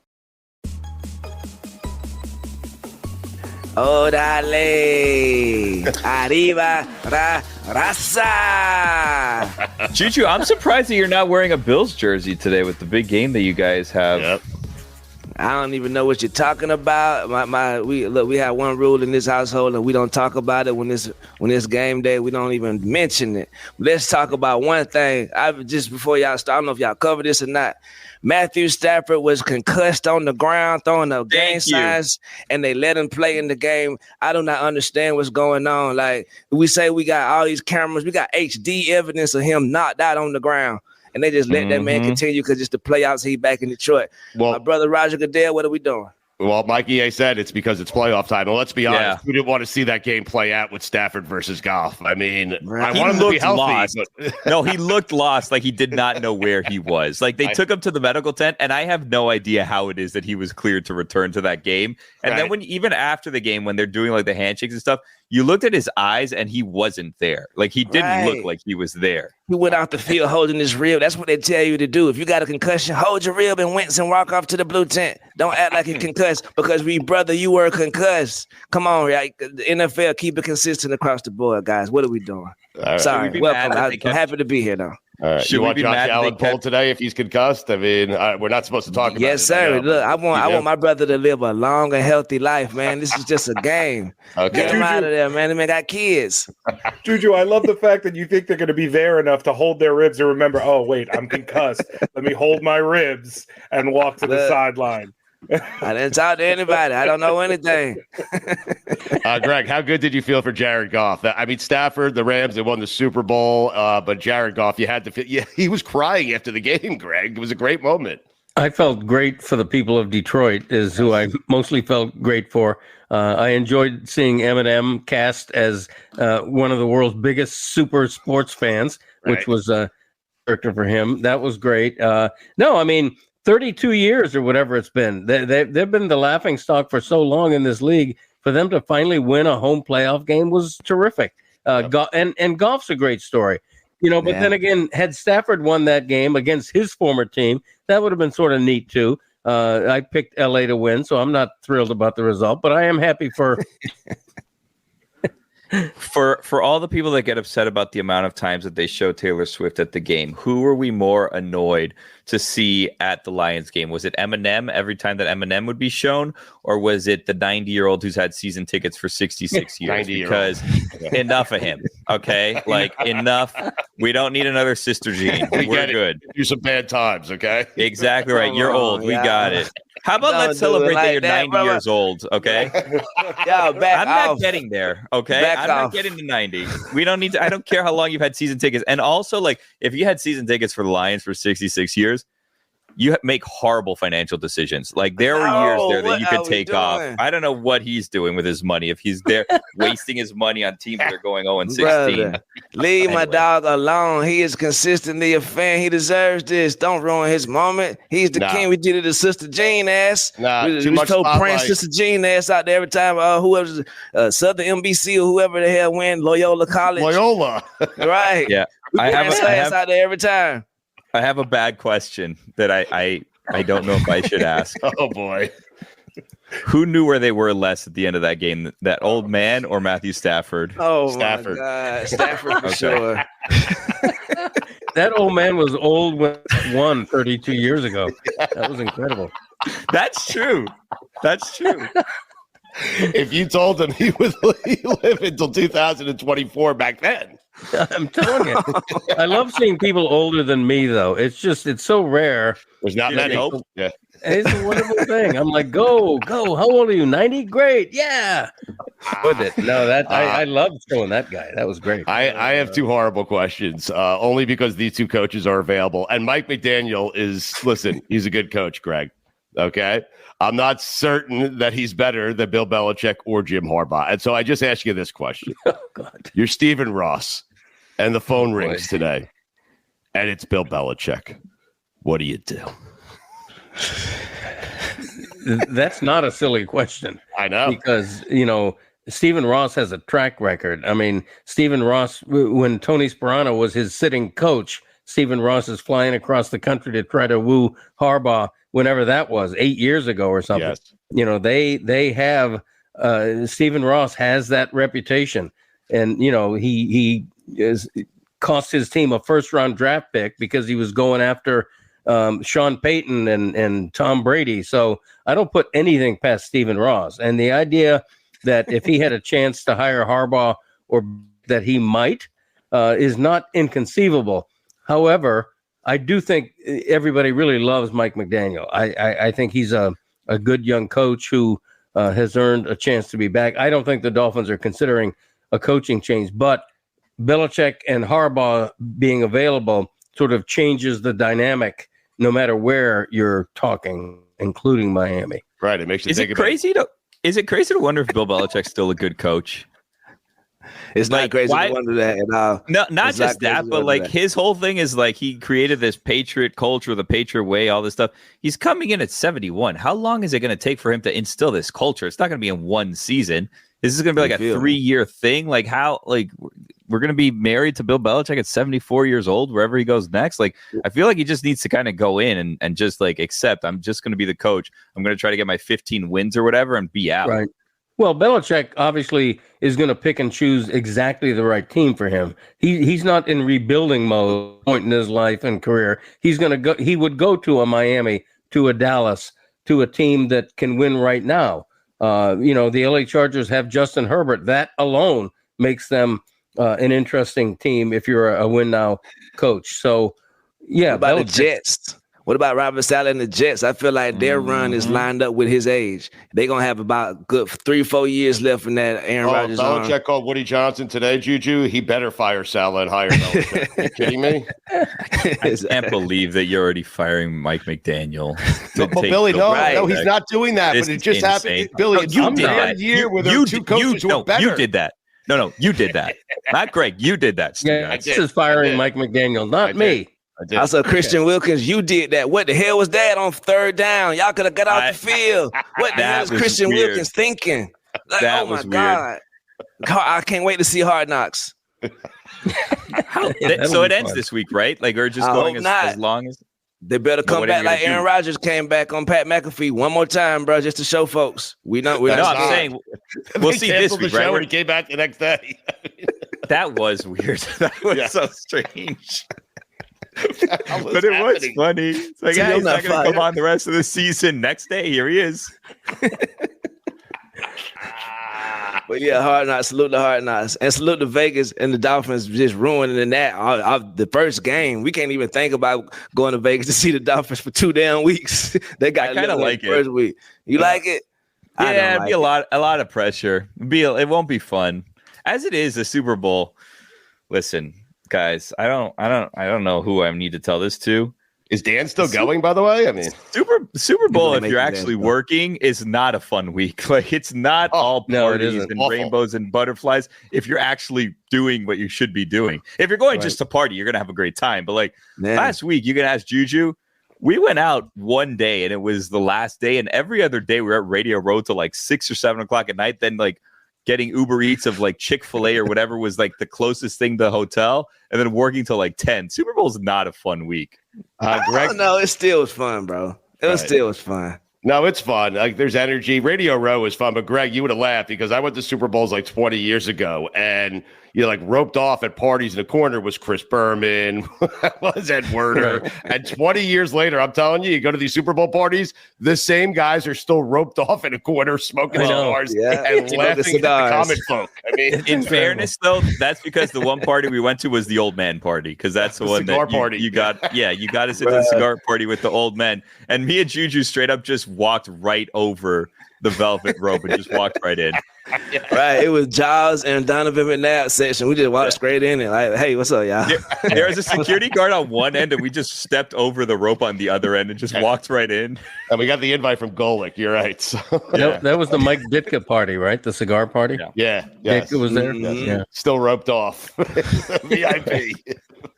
Orale, arriba, raza. Juju, I'm surprised that you're not wearing a Bills jersey today with the big game that you guys have. Yep. I don't even know what you're talking about. We have one rule in this household, and we don't talk about it when it's game day. We don't even mention it. Let's talk about one thing. Just before y'all start, I don't know if y'all cover this or not. Matthew Stafford was concussed on the ground, throwing up gang signs, and they let him play in the game. I do not understand what's going on. Like, we say we got all these cameras, we got HD evidence of him knocked out on the ground, and they just let that man continue because it's the playoffs. He back in Detroit. Well, my brother Roger Goodell, what are we doing? Well, Mikey A said it's because it's playoff time. Well, let's be honest. We didn't want to see that game play out with Stafford versus Goff. I mean, I want him to be healthy. Lost. But No, he looked lost. Like he did not know where he was. Like they took him to the medical tent, and I have no idea how it is that he was cleared to return to that game. And then even after the game, when they're doing like the handshakes and stuff, you looked at his eyes and he wasn't there. Like he didn't look like he was there. He went out the field holding his rib. That's what they tell you to do. If you got a concussion, hold your rib and wince and walk off to the blue tent. Don't act like you're concussed because brother, you were concussed. Come on, right? The NFL, keep it consistent across the board, guys. What are we doing? Right. Sorry. Welcome. I'm happy to be here, though. All right. You want Josh Allen pulled today if he's concussed? I mean, we're not supposed to talk about it. Yes, sir. Look, I want my brother to live a long and healthy life, man. This is just a game. Okay. Get him out of there, man. They man got kids. Juju, I love the fact that you think they're going to be there enough to hold their ribs and remember, oh, wait, I'm concussed. Let me hold my ribs and walk to the sideline. I didn't talk to anybody. I don't know anything. Greg, how good did you feel for Jared Goff? I mean, Stafford, the Rams, they won the Super Bowl, but Jared Goff, you had to feel. Yeah, he was crying after the game, Greg. It was a great moment. I felt great for the people of Detroit, is who I mostly felt great for. I enjoyed seeing Eminem cast as one of the world's biggest super sports fans, which was a character for him. That was great. No, I mean, 32 years or whatever it's been. They've been the laughingstock for so long in this league. For them to finally win a home playoff game was terrific. And Goff's a great story. But then again, had Stafford won that game against his former team, that would have been sort of neat too. I picked LA to win, so I'm not thrilled about the result, but I am happy for For all the people that get upset about the amount of times that they show Taylor Swift at the game, who were we more annoyed to see at the Lions game? Was it Eminem every time that Eminem would be shown, or was it the 90-year-old who's had season tickets for 66 years? Because enough of him, okay? Like, enough. We don't need another Sister Jean. We're good. Do some bad times, okay? Exactly right. You're old. We got it. How about let's celebrate that you're 90 years old, okay? I'm not getting there, okay? I'm not getting to 90. We don't need to. I don't care how long you've had season tickets. And also, like, if you had season tickets for the Lions for 66 years, you make horrible financial decisions. Like, there were years there that you could take off. I don't know what he's doing with his money. If he's there wasting his money on teams that are going 0-16. Leave my dog alone. He is consistently a fan. He deserves this. Don't ruin his moment. He's the king. We did it to Sister Jean ass. We told Prince Sister Jean ass out there every time. Whoever's Southern NBC or whoever the hell win, Loyola College. Loyola. Right. Yeah. I have out there every time. I have a bad question that I don't know if I should ask. Oh, boy. Who knew where they were less at the end of that game? That old man or Matthew Stafford? Oh, Stafford. my God. Stafford for sure. That old man was old when he won 32 years ago. That was incredible. That's true. That's true. If you told him he would live until 2024 back then. I'm telling you. I love seeing people older than me, though. It's so rare. There's not many. Yeah. It's a wonderful thing. I'm like, go. How old are you? 90? Great. Yeah. With it. No, I love showing that guy. That was great. I have two horrible questions, only because these two coaches are available. And Mike McDaniel he's a good coach, Greg. Okay. I'm not certain that he's better than Bill Belichick or Jim Harbaugh. And so I just ask you this question. Oh, God. You're Stephen Ross, and the phone rings today, and it's Bill Belichick. What do you do? That's not a silly question. I know. Because, Stephen Ross has a track record. I mean, Stephen Ross, when Tony Sparano was his sitting coach, Stephen Ross is flying across the country to try to woo Harbaugh whenever that was, 8 years ago or something. Yes. They have Stephen Ross has that reputation. And, he cost his team a first-round draft pick because he was going after Sean Payton and Tom Brady. So I don't put anything past Stephen Ross. And the idea that if he had a chance to hire Harbaugh or that he might is not inconceivable. However, I do think everybody really loves Mike McDaniel. I think he's a good young coach who has earned a chance to be back. I don't think the Dolphins are considering a coaching change, but Belichick and Harbaugh being available sort of changes the dynamic no matter where you're talking, including Miami. Right. It makes you think Is it crazy to wonder if Bill Belichick's still a good coach? It's not crazy to wonder that at all. No, not just that, but like his whole thing is like he created this Patriot culture, the Patriot way, all this stuff. He's coming in at 71. How long is it going to take for him to instill this culture? It's not going to be in one season. This is going to be like a 3-year thing. Like how, like we're going to be married to Bill Belichick at 74 years old, wherever he goes next. Like, I feel like he just needs to kind of go in and just like accept, I'm just going to be the coach. I'm going to try to get my 15 wins or whatever and be out. Right. Well, Belichick obviously is going to pick and choose exactly the right team for him. He's not in rebuilding mode point in his life and career. He's going to go. He would go to a Miami, to a Dallas, to a team that can win right now. The LA Chargers have Justin Herbert. That alone makes them an interesting team if you're a win now coach. So, yeah. What about the Jets? What about Robert Saleh and the Jets? I feel like their run is lined up with his age. They're going to have about good 3-4 years left in that Aaron Rodgers arm. Belichick called Woody Johnson today, Juju. He better fire Saleh and hire Belichick. Are you kidding me? I can't believe that you're already firing Mike McDaniel. Billy, no, he's not doing that. But it just happened. Billy, you did that. Year where there were two coaches who were better. You did that. No, you did that. Not Greg. You did that. Yeah, this is firing Mike McDaniel, not me. Also, Christian Wilkins, you did that. What the hell was that on third down? Y'all could have got off the field. What the hell is Christian Wilkins thinking? Like, that oh my was God. I can't wait to see Hard Knocks. So it ends this week, right? Like, or just going as long as they better come back like Aaron Rodgers came back on Pat McAfee one more time, bro, just to show folks. I'm saying we'll see this week, right? Where he came back the next day. That was weird. That was so strange. But it was funny. It's like, he's not going to come on the rest of the season. Next day, here he is. But yeah, Hard Knocks. Salute the Hard Knocks, and salute the Vegas and the Dolphins just ruining that. The first game, we can't even think about going to Vegas to see the Dolphins for 2 damn weeks. They got kind of like it. First week. You like it? Yeah, it'd be a lot of pressure. It won't be fun. As it is, the Super Bowl. Listen, guys, I don't know who I need to tell this to. Is Dan still going, by the way? I mean, Super Bowl, if you're actually working, is not a fun week. Like, it's not all parties and rainbows and butterflies. If you're actually doing what you should be doing. If you're going just to party, you're going to have a great time. But like last week, you can ask Juju. We went out one day and it was the last day. And every other day we were at Radio Row till like 6 or 7 o'clock at night. Then like getting Uber Eats of like Chick-fil-A or whatever was like the closest thing to the hotel. And then working till like 10. Super Bowl is not a fun week. Greg? No, it still was fun, bro. It still was fun. No, it's fun. Like there's energy. Radio Row is fun, but Greg, you would have laughed because I went to Super Bowls like 20 years ago, and you like roped off at parties in the corner was Chris Berman, was Ed Werder, right. And 20 years later, I'm telling you, you go to these Super Bowl parties, the same guys are still roped off in a corner smoking cigars and laughing at the common folk. I mean, in fairness, though, that's because the one party we went to was the old man party because that's the one that party. You got. Yeah, you got to sit to the cigar party with the old men, and me and Juju straight up just walked right over the velvet rope and just walked right in. Right, it was Jaws and Donovan McNabb section. We just walked straight in and like, hey, what's up, y'all? There was a security guard on one end, and we just stepped over the rope on the other end and just walked right in. And we got the invite from Golick. You're right. So. That was the Mike Ditka party, right? The cigar party. Yeah. Yes. Ditka was there. Mm-hmm. Yeah. Still roped off. VIP.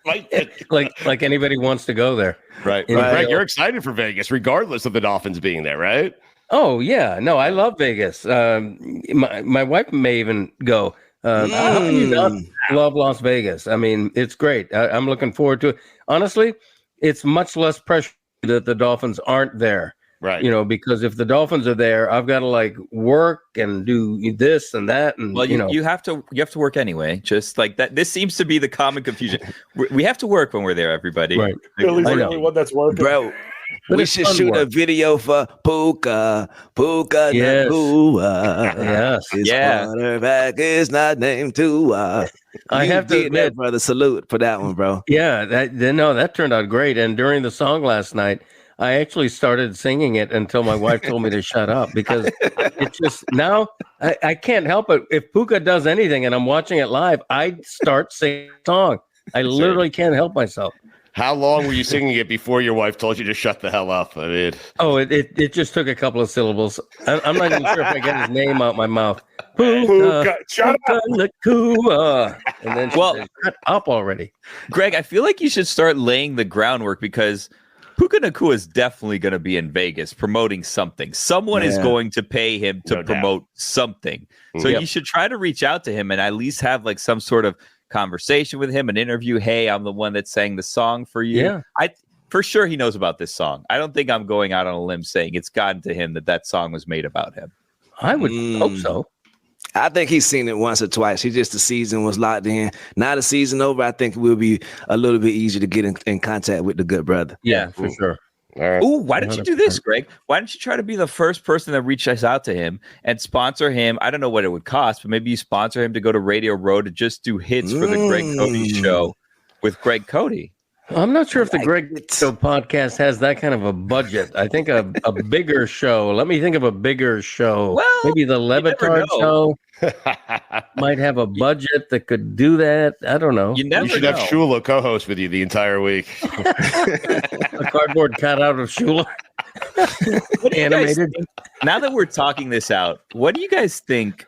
like anybody wants to go there. Right. Greg, you're excited for Vegas, regardless of the Dolphins being there, right? Oh yeah, no, I love Vegas. My wife may even go. How can you not love Las Vegas? I mean, it's great. I'm looking forward to it. Honestly, it's much less pressure that the Dolphins aren't there. Right. You know, because if the Dolphins are there, I've got to like work and do this and that. And well, you have to work anyway. Just like that. This seems to be the common confusion. We have to work when we're there, everybody. Right. Philly's the only one that's working. Bro. But we should shoot a video for Puka yes. Nakua. Yes. His quarterback is not named Tua. I have to admit, that, brother. Salute for that one, bro. Yeah, that turned out great. And during the song last night, I actually started singing it until my wife told me to shut up because it's just now I can't help it. If Puka does anything and I'm watching it live, I start singing the song. I literally can't help myself. How long were you singing it before your wife told you to shut the hell up? I mean, it just took a couple of syllables. I'm not even sure if I get his name out my mouth. Puka, shut up. Nakua. And then she said, shut up already. Greg, I feel like you should start laying the groundwork because Puka Nakua is definitely going to be in Vegas promoting something. Someone is going to pay him to promote something. So you should try to reach out to him and at least have like some sort of conversation with him, an interview. Hey, I'm the one that sang the song for you. Yeah. For sure he knows about this song. I don't think I'm going out on a limb saying it's gotten to him that song was made about him. I would hope so. I think he's seen it once or twice. The season was locked in. Now the season over, I think it will be a little bit easier to get in contact with the good brother. Yeah, for sure. Ooh, why don't you do this, Greg? Why don't you try to be the first person that reaches out to him and sponsor him? I don't know what it would cost, but maybe you sponsor him to go to Radio Row to just do hits for the Greg Cote show with Greg Cote. I'm not sure if the Greg Cote podcast has that kind of a budget. I think a bigger show. Let me think of a bigger show. Well, maybe the Batard show might have a budget that could do that. I don't know. You should have Shula co-host with you the entire week. A cardboard cutout of Shula. Animated. Now that we're talking this out, what do you guys think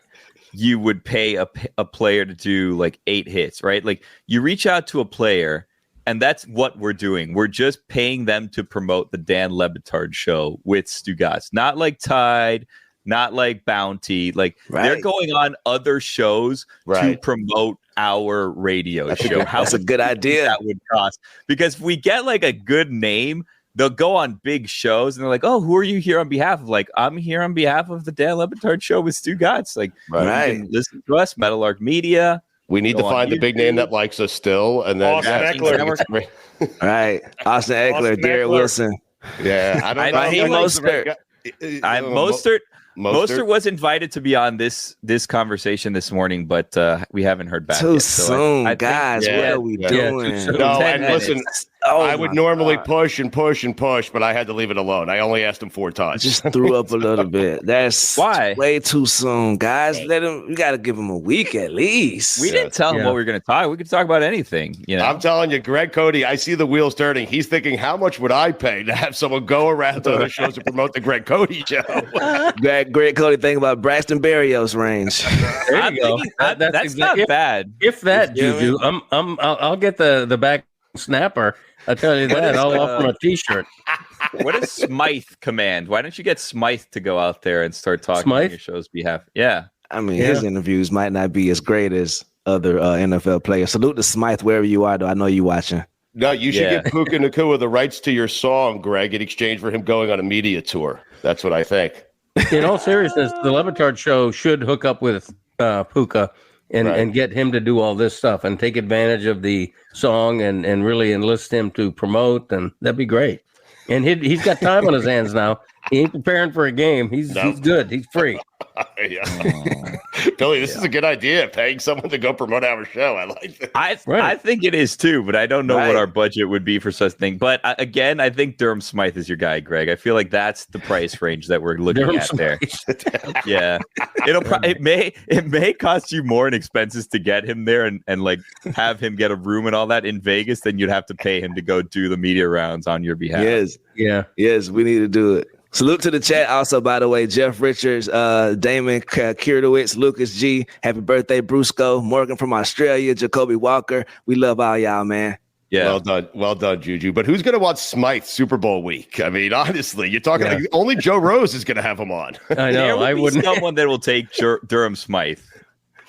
you would pay a player to do like 8 hits, right? Like you reach out to a player. And that's what we're doing. We're just paying them to promote the Dan le Batard show with Stugotz. Not like Tide, not like Bounty. Like they're going on other shows to promote our radio show. That's a good idea. That would cost. Because if we get like a good name, they'll go on big shows and they're like, oh, who are you here on behalf of? Like, I'm here on behalf of the Dan le Batard show with Stugotz. Like, you can listen to us, Metal Arc Media. We need to find the big name that likes us still, and then Austin Eckler. Right, Austin Eckler, Garrett Wilson. Yeah, I don't know. Mostert was invited to be on this conversation this morning, but we haven't heard back. Too soon, guys. What are we doing? No, and listen, I would normally push and push and push, but I had to leave it alone. I only asked him 4 times. Just threw up a little bit. That's why way too soon, guys. We got to give him a week at least. We didn't tell him what we were going to talk. We could talk about anything. You know, I'm telling you, Greg Cote. I see the wheels turning. He's thinking, how much would I pay to have someone go around to other shows to promote the Greg Cote show? Greg Cote thinking about Braxton Berrios range. There you go. That's not bad. If that, Juju, I'll get the back snapper. I'll tell you that. I'll offer a T-shirt. What is Smythe command? Why don't you get Smythe to go out there and start talking on your show's behalf? Yeah. I mean, his interviews might not be as great as other NFL players. Salute to Smythe wherever you are, though. I know you watching. No, you should give Puka Nakua the rights to your song, Greg, in exchange for him going on a media tour. That's what I think. In all seriousness, the Batard show should hook up with Puka and get him to do all this stuff and take advantage of the song and really enlist him to promote, and that'd be great. And he's got time on his hands now. He ain't preparing for a game. He's good. He's free. Billy, this is a good idea. Paying someone to go promote our show. I like that. I think it is too, but I don't know what our budget would be for such a thing. But again, I think Durham Smythe is your guy, Greg. I feel like that's the price range that we're looking at there. Yeah, it may cost you more in expenses to get him there and like have him get a room and all that in Vegas than you'd have to pay him to go do the media rounds on your behalf. Yes, we need to do it. Salute to the chat. Also, by the way, Jeff Richards, Damon Kiertowitz, Lucas G. Happy birthday, Brusco. Morgan from Australia, Jacoby Walker. We love all y'all, man. Yeah. Well done, Juju. But who's going to watch Smythe Super Bowl week? I mean, honestly, you're talking like only Joe Rose is going to have him on. I know. I wouldn't. Someone that will take Durham Smythe.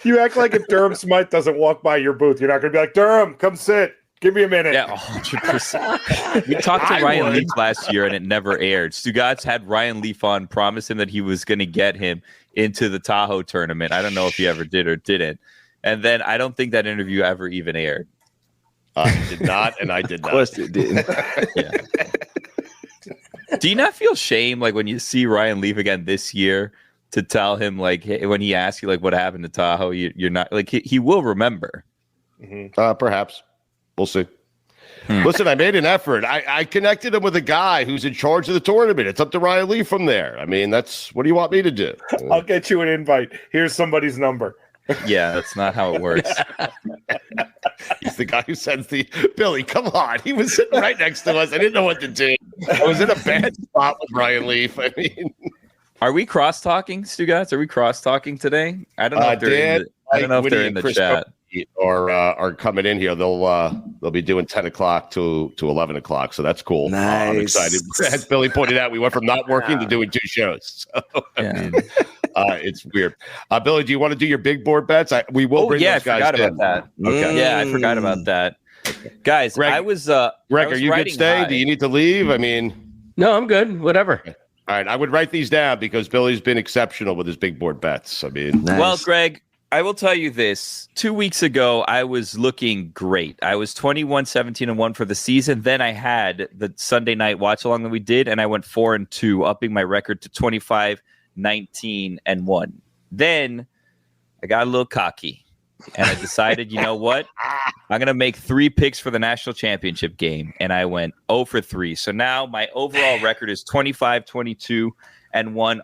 You act like if Durham Smythe doesn't walk by your booth, you're not going to be like, Durham, come sit. Give me a minute. Yeah, 100%. We talked to Ryan Leaf last year, and it never aired. Stugotz had Ryan Leaf on, promised him that he was going to get him into the Tahoe tournament. I don't know if he ever did or didn't. And then I don't think that interview ever even aired. I did not, and I did not. Of course it didn't. Do you not feel shame, like, when you see Ryan Leaf again this year, to tell him, like, hey, when he asks you, like, what happened to Tahoe, you're not, like, he will remember. Perhaps. We'll see. Listen, I made an effort. I connected him with a guy who's in charge of the tournament. It's up to Ryan Lee from there. I mean, what do you want me to do? I'll get you an invite. Here's somebody's number. Yeah, that's not how it works. He's the guy who sends the Billy. Come on, he was sitting right next to us. I didn't know what to do. I was in a bad spot with Ryan Leaf. I mean, are we cross talking, Stugotz? Are we cross talking today? I don't know if they're in the chat. Or are coming in here. They'll be doing 10 o'clock to 11 o'clock. So that's cool. Nice. I'm excited. As Billy pointed out, we went from not working to doing 2 shows. So, I mean, it's weird. Billy, do you want to do your big board bets? We will bring those guys in. I forgot about that. Okay. Yeah, I forgot about that. Guys, Greg, Greg, are you good to stay? Do you need to leave? I mean, no, I'm good. Whatever. All right. I would write these down because Billy's been exceptional with his big board bets. I mean, nice. Well, Greg, I will tell you this. 2 weeks ago, I was looking great. I was 21-17-1 for the season. Then I had the Sunday night watch along that we did, and I went 4-2, upping my record to 25-19-1. Then I got a little cocky, and I decided, you know what? I'm going to make 3 picks for the national championship game, and I went 0-3. So now my overall record is 25-22-1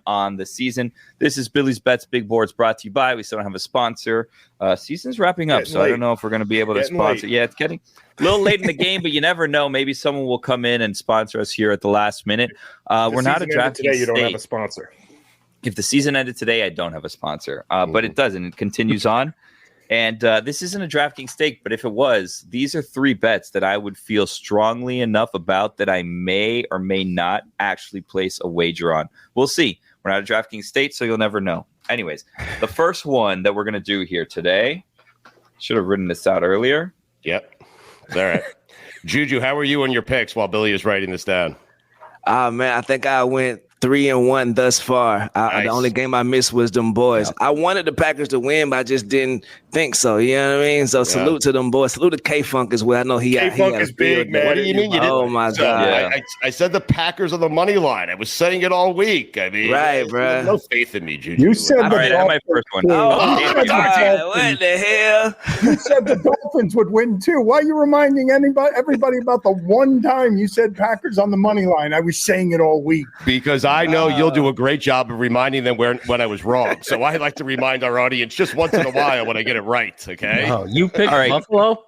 on the season. This is Billy's Bets Big Boards, brought to you by. We still don't have a sponsor. Season's wrapping up, so I don't know if we're going to be able to sponsor. Yeah, it's getting a little late in the game, but you never know. Maybe someone will come in and sponsor us here at the last minute. We're not a DraftKings today. You don't have a sponsor. If the season ended today, I don't have a sponsor, but it doesn't. It continues on. And this isn't a DraftKings stake, but if it was, these are 3 bets that I would feel strongly enough about that I may or may not actually place a wager on. We'll see. We're not a DraftKings state, so you'll never know. Anyways, the first one that we're going to do here today, should have written this out earlier. Yep. All right. Juju, how are you on your picks while Billy is writing this down? Man, I think I went 3-1 thus far. Nice. The only game I missed was them boys. Yep. I wanted the Packers to win, but I just didn't think so. You know what I mean? So salute to them boys. Salute to K-Funk as well. I know K-Funk is big, man. What do you mean you didn't? Oh, my God. I said the Packers on the money line. I was saying it all week. I mean, right, bro. No faith in me, Juju. You said all right, I have my first one. What the hell? You said the Dolphins would win too. Why are you reminding everybody about the one time you said Packers on the money line? I was saying it all week. Because I know you'll do a great job of reminding them when I was wrong. So I like to remind our audience just once in a while when I get it right. Okay. Oh, you picked Buffalo?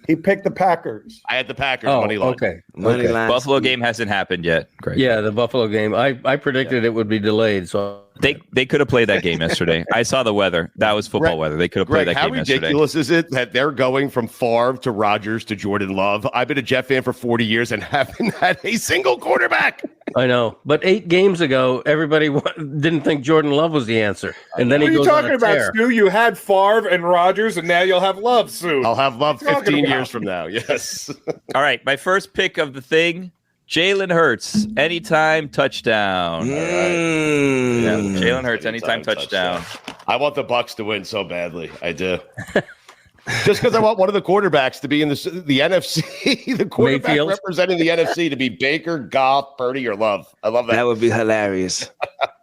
He picked the Packers. I had the Packers money line. Okay. Money line. Buffalo game hasn't happened yet. Great. Yeah, the Buffalo game. I predicted it would be delayed. So They could have played that game yesterday. I saw the weather. That was football weather. They could have played that game yesterday. How ridiculous is it that they're going from Favre to Rodgers to Jordan Love? I've been a Jet fan for 40 years and haven't had a single quarterback. I know, but 8 games ago, everybody didn't think Jordan Love was the answer, and then what he goes are you on talking a about, tear. Stu? You had Favre and Rodgers, and now you'll have Love soon. I'll have Love 15 years from now. Yes. All right, my first pick of the thing, Jalen Hurts, anytime touchdown. Yeah, Jalen Hurts, anytime touchdown. I want the Bucs to win so badly. I do. Just because I want one of the quarterbacks to be in the NFC, the quarterback Mayfield. Representing the NFC to be Baker, Goff, Purdy, or Love. I love that. That would be hilarious.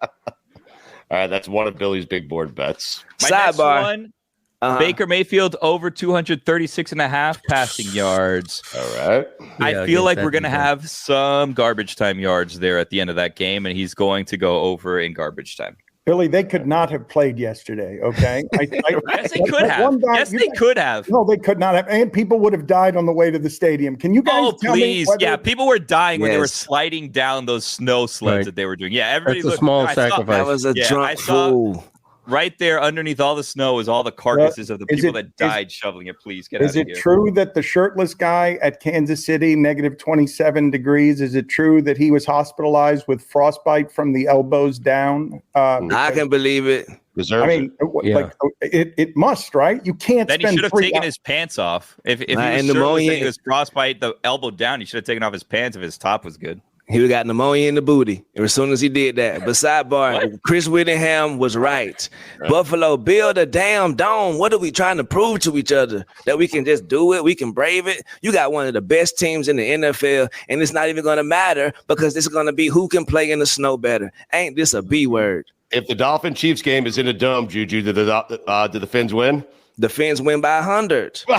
All right, that's one of Billy's big board bets. My next one, Baker Mayfield over 236.5 passing yards. All right. I feel like we're going to have some garbage time yards there at the end of that game, and he's going to go over in garbage time. Billy, they could not have played yesterday, okay? Yes, they could have. They could have. No, they could not have. And people would have died on the way to the stadium. Can you guys tell me? Yeah, people were dying when they were sliding down those snow sleds that they were doing. Yeah, everybody That's a small sacrifice. That was a drunk fool. Right there underneath all the snow is all the carcasses of the people that died shoveling it. Please get out of here. Is it true that the shirtless guy at Kansas City, negative 27 degrees, is it true that he was hospitalized with frostbite from the elbows down? I can believe it. It must, right? You can't. Then he should have taken his pants off. If he was shirtless and he was frostbite, the elbow down, he should have taken off his pants if his top was good. He got pneumonia in the booty as soon as he did that. But sidebar, Chris Whittingham was right. Buffalo, build a damn dome. What are we trying to prove to each other? That we can just do it? We can brave it? You got one of the best teams in the NFL, and it's not even going to matter because this is going to be who can play in the snow better. Ain't this a B word? If the Dolphin-Chiefs game is in a dome, Juju, did the Fins win? The Fins win by 100. Oh,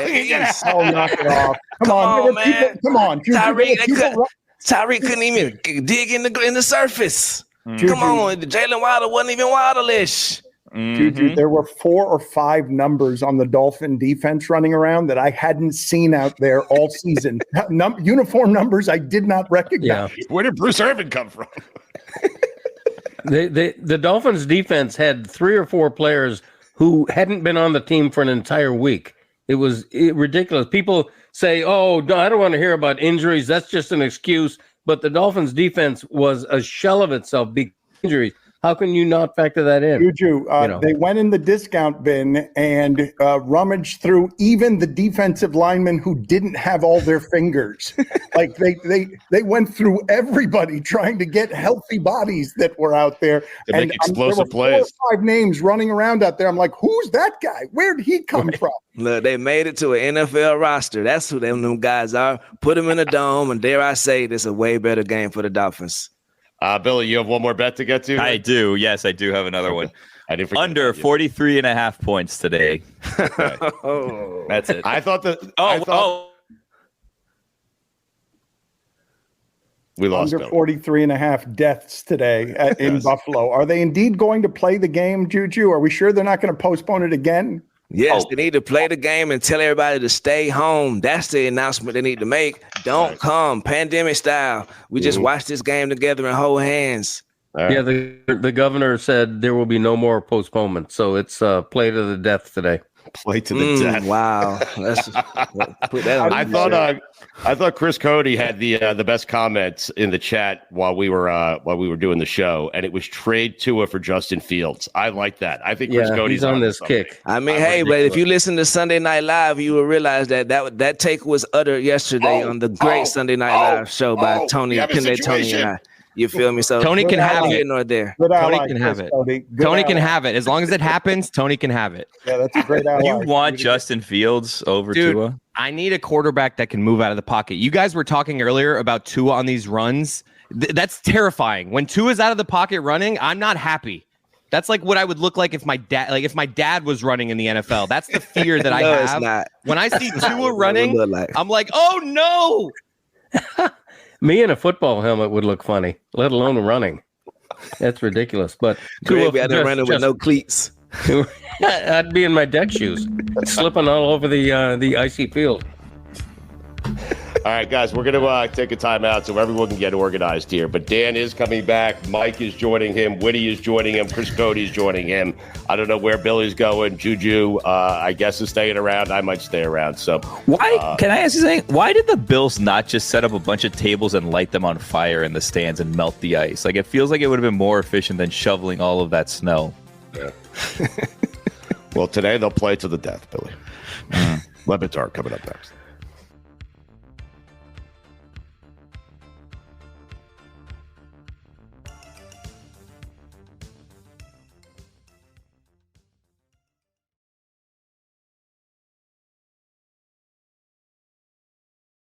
knock it off. Come on, man. Come on. Tyreek couldn't even dig in the surface. Come on, Jalen Wilder wasn't even Wilder-ish. Juju, there were 4 or 5 numbers on the Dolphin defense running around that I hadn't seen out there all season. Uniform numbers I did not recognize. Yeah. Where did Bruce Irvin come from? The Dolphins defense had 3 or 4 players who hadn't been on the team for an entire week. It was ridiculous. People say, "Oh, I don't want to hear about injuries. That's just an excuse." But the Dolphins' defense was a shell of itself because of injuries. How can you not factor that in? Juju, they went in the discount bin and rummaged through even the defensive linemen who didn't have all their fingers. Like they went through everybody trying to get healthy bodies that were out there. To make explosive there were 4 plays. or 5 names running around out there. I'm like, who's that guy? Where did he come from? Look, they made it to an NFL roster. That's who them guys are. Put them in a dome, and dare I say, this is a way better game for the Dolphins. Billy, you have one more bet to get to? I do. Yes, I do have another one. Under 43.5 points today. Okay. That's it. I thought that. We lost under 43.5 deaths today in Buffalo. Are they indeed going to play the game, Juju? Are we sure they're not going to postpone it again? Yes, they need to play the game and tell everybody to stay home. That's the announcement they need to make. Don't come, pandemic style. We just watch this game together and hold hands. Yeah, the governor said there will be no more postponement. So it's play to the death today. Play to the death. Wow. Let's put that on. I thought Chris Cote had the best comments in the chat while we were doing the show, and it was trade Tua for Justin Fields. I like that. I think Chris Cote's on this kick. I mean, but if you listen to Sunday Night Live, you will realize that take was uttered yesterday on the great Sunday Night Live show by Tony and I. You feel me? So Tony can have it. Nor there. Tony can have it. Tony can have it. As long as it happens, Tony can have it. Yeah, that's a great ally. You want Justin Fields over Tua? I need a quarterback that can move out of the pocket. You guys were talking earlier about Tua on these runs. That's terrifying. When Tua's out of the pocket running, I'm not happy. That's like what I would look like if my dad was running in the NFL. That's the fear that I have. It's not. When I see Tua running, I'm like, oh no. Me in a football helmet would look funny, let alone running. That's ridiculous. But Maybe I'd running with no cleats. I'd be in my deck shoes, slipping all over the icy field. All right, guys, we're going to take a timeout so everyone can get organized here. But Dan is coming back. Mike is joining him. Whitty is joining him. Chris Cote is joining him. I don't know where Billy's going. Juju, I guess, is staying around. I might stay around. So why? Can I ask you something? Why did the Bills not just set up a bunch of tables and light them on fire in the stands and melt the ice? Like, it feels like it would have been more efficient than shoveling all of that snow. Yeah. Well, today they'll play to the death, Billy. Batard coming up next.